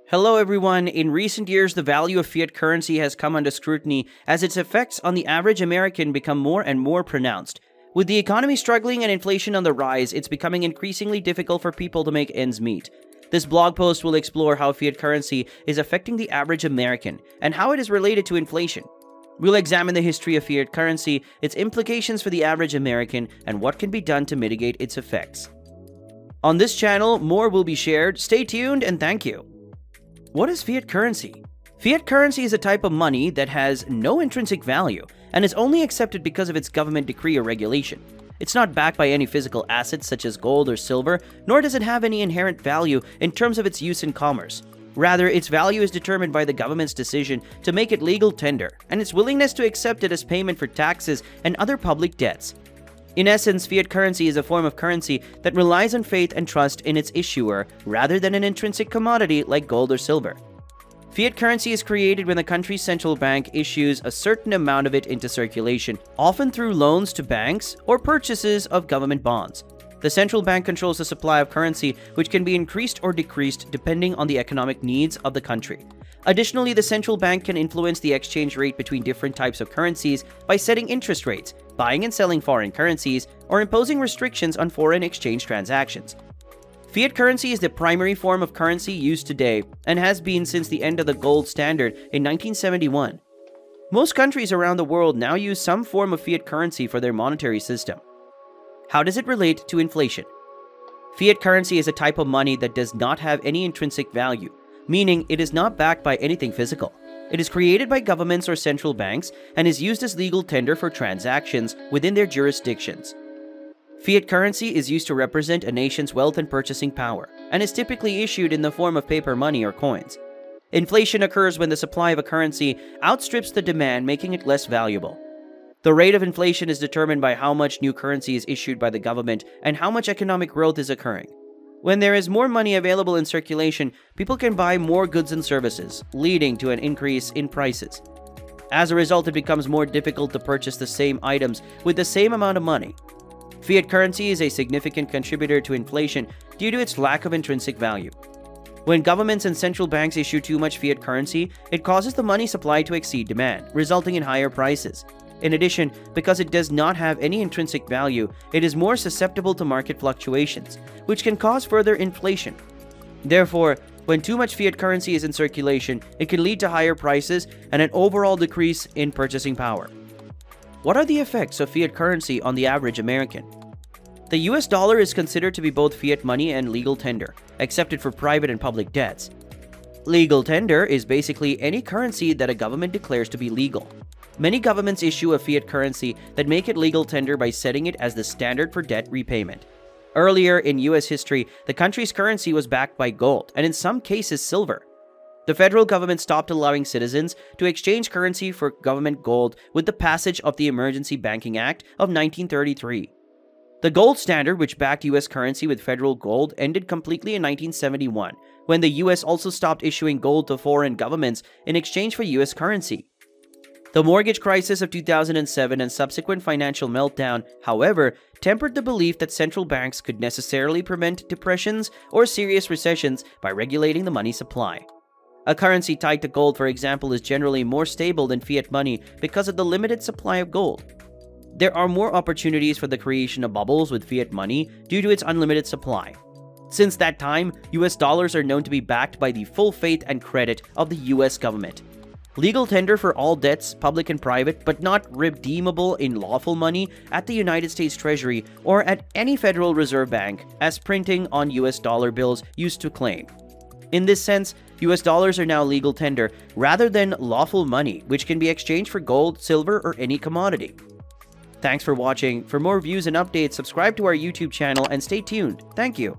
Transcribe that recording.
Hello everyone. In recent years, the value of fiat currency has come under scrutiny as its effects on the average American become more and more pronounced. With the economy struggling and inflation on the rise, it's becoming increasingly difficult for people to make ends meet. This blog post will explore how fiat currency is affecting the average American and how it is related to inflation. We'll examine the history of fiat currency, its implications for the average American, and what can be done to mitigate its effects. On this channel, more will be shared. Stay tuned and thank you. What is fiat currency? Fiat currency is a type of money that has no intrinsic value and is only accepted because of its government decree or regulation. It's not backed by any physical assets such as gold or silver, nor does it have any inherent value in terms of its use in commerce. Rather, its value is determined by the government's decision to make it legal tender and its willingness to accept it as payment for taxes and other public debts. In essence, fiat currency is a form of currency that relies on faith and trust in its issuer rather than an intrinsic commodity like gold or silver. Fiat currency is created when the country's central bank issues a certain amount of it into circulation, often through loans to banks or purchases of government bonds. The central bank controls the supply of currency, which can be increased or decreased depending on the economic needs of the country. Additionally, the central bank can influence the exchange rate between different types of currencies by setting interest rates, buying and selling foreign currencies, or imposing restrictions on foreign exchange transactions. Fiat currency is the primary form of currency used today and has been since the end of the gold standard in 1971. Most countries around the world now use some form of fiat currency for their monetary system. How does it relate to inflation? Fiat currency is a type of money that does not have any intrinsic value, meaning it is not backed by anything physical. It is created by governments or central banks and is used as legal tender for transactions within their jurisdictions. Fiat currency is used to represent a nation's wealth and purchasing power, and is typically issued in the form of paper money or coins. Inflation occurs when the supply of a currency outstrips the demand, making it less valuable. The rate of inflation is determined by how much new currency is issued by the government and how much economic growth is occurring. When there is more money available in circulation, people can buy more goods and services, leading to an increase in prices. As a result, it becomes more difficult to purchase the same items with the same amount of money. Fiat currency is a significant contributor to inflation due to its lack of intrinsic value. When governments and central banks issue too much fiat currency, it causes the money supply to exceed demand, resulting in higher prices. In addition, because it does not have any intrinsic value, it is more susceptible to market fluctuations, which can cause further inflation. Therefore, when too much fiat currency is in circulation, it can lead to higher prices and an overall decrease in purchasing power. What are the effects of fiat currency on the average American? The US dollar is considered to be both fiat money and legal tender, accepted for private and public debts. Legal tender is basically any currency that a government declares to be legal. Many governments issue a fiat currency that make it legal tender by setting it as the standard for debt repayment. Earlier in US history, the country's currency was backed by gold, and in some cases silver. The federal government stopped allowing citizens to exchange currency for government gold with the passage of the Emergency Banking Act of 1933. The gold standard, which backed US currency with federal gold, ended completely in 1971, when the US also stopped issuing gold to foreign governments in exchange for US currency. The mortgage crisis of 2007 and subsequent financial meltdown, however, tempered the belief that central banks could necessarily prevent depressions or serious recessions by regulating the money supply. A currency tied to gold, for example, is generally more stable than fiat money because of the limited supply of gold. There are more opportunities for the creation of bubbles with fiat money due to its unlimited supply. Since that time, US dollars are known to be backed by the full faith and credit of the US government. Legal tender for all debts, public and private, but not redeemable in lawful money at the United States Treasury or at any Federal Reserve Bank, as printing on US dollar bills used to claim. In this sense, US dollars are now legal tender rather than lawful money, which can be exchanged for gold, silver, or any commodity. Thanks for watching. For more views and updates, subscribe to our YouTube channel and stay tuned. Thank you.